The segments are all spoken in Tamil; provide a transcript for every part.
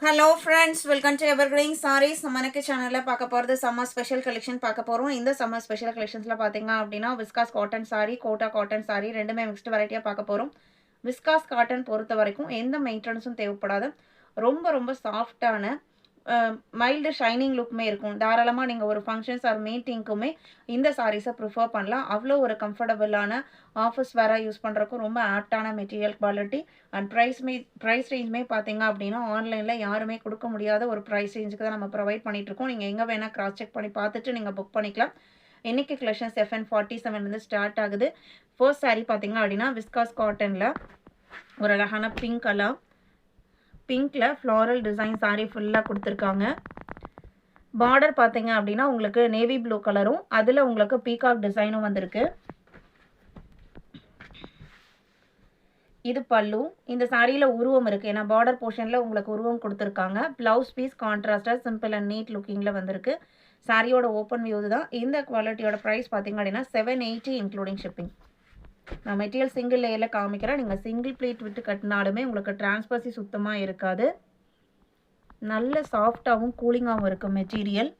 Hello friends, welcome to evergreen saris. நம்ம எனக்கு சேனலில் பார்க்க போகிறது சம்மர் ஸ்பெஷல் கலெக்ஷன் பார்க்க போகிறோம். இந்த சம்மர் ஸ்பெஷல் கலெக்ஷன்ஸில் பார்த்தீங்க அப்படின்னா viscose cotton sari, Kota cotton sari ரெண்டுமே மிக்ஸ்டு வெரைட்டியாக பார்க்க போகிறோம். விஸ்காஸ் காட்டன் பொறுத்த வரைக்கும் எந்த மெயின்டெனன்ஸும் தேவைப்படாது. ரொம்ப ரொம்ப சாஃப்டான மைல்டு ஷைனிங் லுக்குமே இருக்கும். தாராளமாக நீங்கள் ஒரு ஃபங்க்ஷன்ஸ் ஆர் மீட்டிங்க்குமே இந்த சாரீஸை ப்ரிஃபர் பண்ணலாம். அவ்வளோ ஒரு கம்ஃபர்டபுளான ஆஃபீஸ் வேராக யூஸ் பண்ணுறக்கும் ரொம்ப ஆப்டான மெட்டீரியல் குவாலிட்டி அண்ட் ப்ரைஸ் ரேஞ்சுமே பார்த்தீங்க அப்படின்னா ஆன்லைனில் யாருமே கொடுக்க முடியாத ஒரு ப்ரைஸ் ரேஞ்சுக்கு தான் நம்ம ப்ரொவைட் பண்ணிகிட்ருக்கோம். நீங்கள் எங்கே வேணால் கிராஸ் செக் பண்ணி பார்த்துட்டு நீங்கள் புக் பண்ணிக்கலாம். இன்றைக்கி கலெக்ஷன்ஸ் FN47 ஸ்டார்ட் ஆகுது. ஃபர்ஸ்ட் சாரீ பார்த்தீங்க அப்படின்னா விஸ்காஸ் காட்டனில் ஒரு அழகான பிங்க் கலர், பிங்க்கில் ஃப்ளாரல் டிசைன் சாரீ ஃபுல்லாக கொடுத்துருக்காங்க. பார்டர் பார்த்தீங்க அப்படின்னா உங்களுக்கு நேவி ப்ளூ கலரும் அதில் உங்களுக்கு பீகாக் டிசைனும் வந்திருக்கு. இது பல்லு. இந்த சாரியில் உருவம் இருக்குது, ஏன்னா பார்டர் போர்ஷனில் உங்களுக்கு உருவம் கொடுத்துருக்காங்க. ப்ளவுஸ் பீஸ் கான்ட்ராஸ்டாக சிம்பிள் அண்ட் நீட் லுக்கிங்கில் வந்திருக்கு. சாரியோட ஓப்பன் வியூ தான். இந்த குவாலிட்டியோட ப்ரைஸ் பார்த்தீங்க அப்படின்னா 780 இன்க்ளூடிங் ஷிப்பிங். நான் மெட்டீரியல் சிங்கிள் லேயரில் காமிக்கிறேன். நீங்கள் சிங்கிள் ப்ளேட் விட்டு கட்டினாலுமே உங்களுக்கு டிரான்ஸ்பர்சி சுத்தமாக இருக்காது. நல்ல சாஃப்டாகவும் கூலிங்காகவும் இருக்கும் மெட்டீரியல்.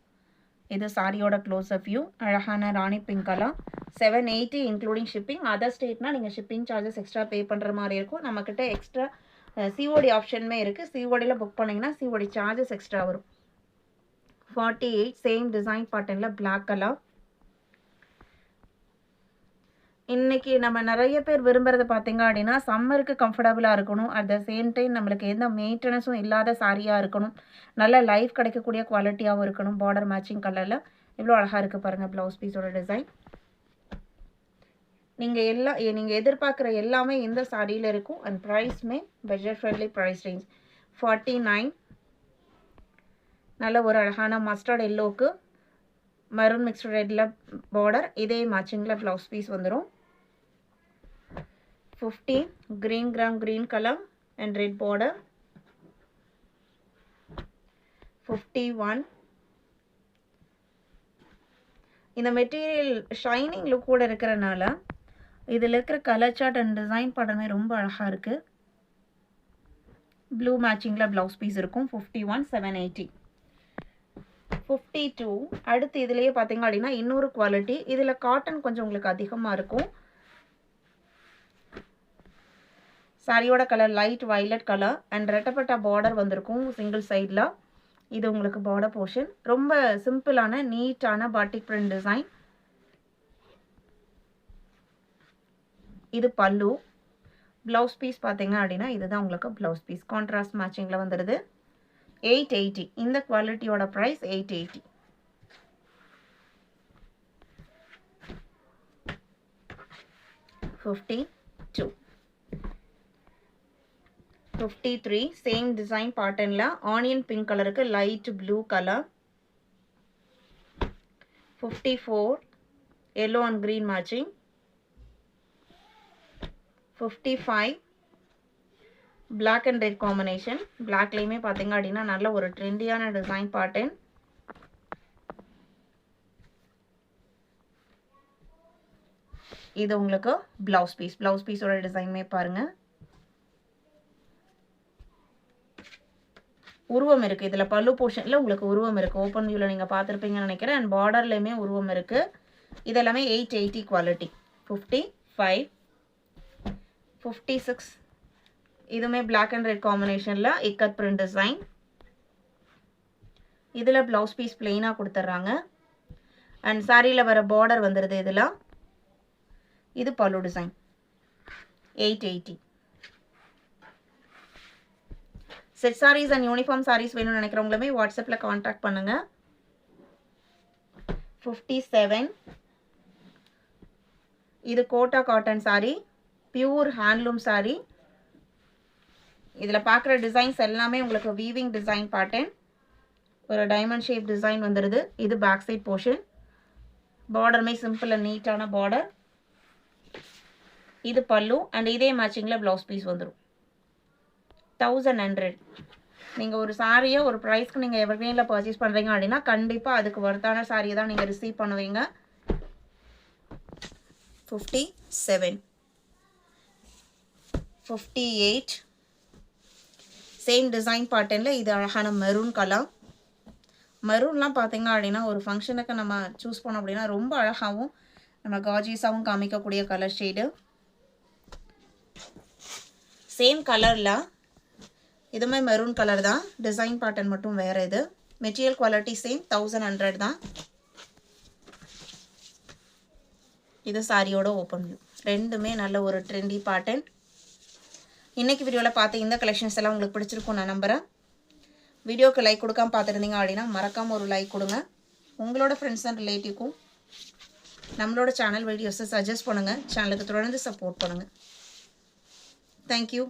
இது சாரியோட க்ளோஸ்அப் வியூ. அழகான ராணி pink colour. 780 including shipping. Other ஸ்டேட்னால் நீங்கள் ஷிப்பிங் சார்ஜஸ் எக்ஸ்ட்ரா பே பண்ணுற மாதிரி இருக்கும். நம்மக்கிட்ட எக்ஸ்ட்ரா சிஓடி ஆப்ஷனுமே இருக்குது. சிஓடியில் புக் பண்ணிங்கன்னா சிஓடி சார்ஜஸ் எக்ஸ்ட்ரா வரும். 48 சேம் டிசைன் பேட்டர்னில் பிளாக் கலர். இன்றைக்கி நம்ம நிறைய பேர் விரும்புகிறது பார்த்தீங்க அப்படின்னா சம்மருக்கு கம்ஃபர்டபுளாக இருக்கணும், அட் த சேம் டைம் நம்மளுக்கு எந்த மெயின்டெனன்ஸும் இல்லாத சாரியாக இருக்கணும், நல்ல லைஃப் கிடைக்கக்கூடிய குவாலிட்டியாகவும் இருக்கணும். பார்டர் மேட்சிங் கலரில் இவ்வளோ அழகாக இருக்குது பாருங்கள் ப்ளவுஸ் பீஸோட டிசைன். நீங்கள் எதிர்பார்க்குற எல்லாமே இந்த சாரியில் இருக்கும். அண்ட் ப்ரைஸ்மே பட்ஜெட் ஃப்ரெண்ட்லி ப்ரைஸ் ரேஞ்ச் 49. நல்ல ஒரு அழகான மஸ்டர்ட் எல்லோவுக்கு மரூன் மிக்ஸ்டு ரெட்டில் பார்டர், இதே மேட்சிங்கில் ப்ளவுஸ் பீஸ் வந்துடும். 50 green color and red border. 51. இந்த மெட்டீரியல் ஷைனிங் லுக்கோட இருக்கிறனால இதில் இருக்கிற கலர் சார்ட் அண்ட் டிசைன் படமே ரொம்ப அழகாக இருக்குது. ப்ளூ மேட்சிங்கில் ப்ளவுஸ் பீஸ் இருக்கும். 51 780. 52. அடுத்து இதிலேயே பார்த்தீங்க அப்படின்னா இன்னொரு குவாலிட்டி. இதில் காட்டன் கொஞ்சம் உங்களுக்கு அதிகமாக இருக்கும். சாரியோட colour light violet colour and ரெட்டப்பட்டா பார்டர் வந்திருக்கும் சிங்கிள் சைடில். இது உங்களுக்கு பார்டர் போர்ஷன். ரொம்ப சிம்பிளான நீட்டான பாட்டிக் பிரிண்ட் டிசைன். இது பல்லு. ப்ளவுஸ் பீஸ் பார்த்தீங்க அப்படின்னா இதுதான் உங்களுக்கு ப்ளவுஸ் பீஸ் கான்ட்ராஸ்ட் மேட்சிங்கில் வந்துடுது. 880. இந்த குவாலிட்டியோட ப்ரைஸ் 880. 52. 53 சேம் டிசைன் பேட்டர்னில் ஆனியன் பிங்க் கலருக்கு light blue colour. 54 yellow and green matching. 55 black and red combination. blackலேயுமே பார்த்தீங்க அப்படின்னா நல்ல ஒரு ட்ரெண்டியான டிசைன் பேட்டர்ன். இது உங்களுக்கு ப்ளவுஸ் பீஸோட டிசைனுமே பாருங்கள். உருவம் இருக்குது இதில். பல்லு போர்ஷனில் உங்களுக்கு உருவம் இருக்குது. ஓப்பன் வியூவில் நீங்கள் பார்த்துருப்பீங்கன்னு நினைக்கிறேன். அண்ட் பார்டர்லேயுமே உருவம் இருக்குது. இதெல்லாமே 880 குவாலிட்டி. 55. 56 இதுவுமே பிளாக் அண்ட் ரெட் காம்பினேஷனில் இக்கட் பிரிண்ட் டிசைன். இதில் ப்ளவுஸ் பீஸ் பிளெயினாக கொடுத்துட்றாங்க. அண்ட் சாரியில் வர பார்டர் வந்துடுது இதில். இது pallu design. 880. Set saris and uniform saris வேணும்னு நினைக்கிறவங்களுமே வாட்ஸ்அப்பில் காண்டாக்ட் பண்ணுங்கள். 57 இது Kota cotton sari, pure handloom sari. இதில் பார்க்குற டிசைன்ஸ் எல்லாமே உங்களுக்கு வீவிங் டிசைன் பேட்டர்ன். ஒரு டைமண்ட் ஷேப் டிசைன் வந்துடுது. இது பேக் சைட் போர்ஷன். பார்டருமே சிம்பிள் அண்ட் நீட்டான பார்டர். இது பல்லு அண்ட் இதே மேட்சிங்கில் ப்ளவுஸ் பீஸ் வந்துடும். 1100. நீங்கள் ஒரு சாரியை ஒரு ப்ரைஸ்க்கு நீங்கள் எவர்கிரீனில் பர்ச்சேஸ் பண்ணுறீங்க அப்படின்னா கண்டிப்பாக அதுக்கு ஒர்த்தான சாரியை தான் நீங்கள் ரிசீவ் பண்ணுவீங்க. 57. 58 சேம் டிசைன் பேட்டர்னில் இது அழகான மெரூன் கலர். மெரூன்லாம் பார்த்தீங்க அப்படின்னா ஒரு ஃபங்க்ஷனுக்கு நம்ம சூஸ் பண்ணோம் அப்படின்னா ரொம்ப அழகாகவும் நம்ம கார்ஜியஸாகவும் காமிக்கக்கூடிய கலர் ஷேடு. சேம் கலரில் இதுவுமே மெரூன் கலர் தான், டிசைன் பேட்டர்ன் மட்டும் வேறு. இது மெட்டீரியல் குவாலிட்டி சேம் 1100 தான். இது சாரியோட ஓப்பன் வியூ. ரெண்டுமே நல்ல ஒரு ட்ரெண்டி பேட்டர்ன். இன்றைக்கி வீடியோவில் பார்த்த இந்த கலெக்ஷன்ஸ் எல்லாம் உங்களுக்கு பிடிச்சிருக்கும் நான் நம்புகிறேன். வீடியோக்கு லைக் கொடுக்காம பார்த்துருந்தீங்க அப்படின்னா மறக்காமல் ஒரு லைக் கொடுங்க. உங்களோட ஃப்ரெண்ட்ஸ் அண்ட் ரிலேட்டிவ்க்கும் நம்மளோட சேனல் வீடியோஸை சஜஸ்ட் பண்ணுங்கள். சேனலுக்கு தொடர்ந்து சப்போர்ட் பண்ணுங்கள். தேங்க்யூ.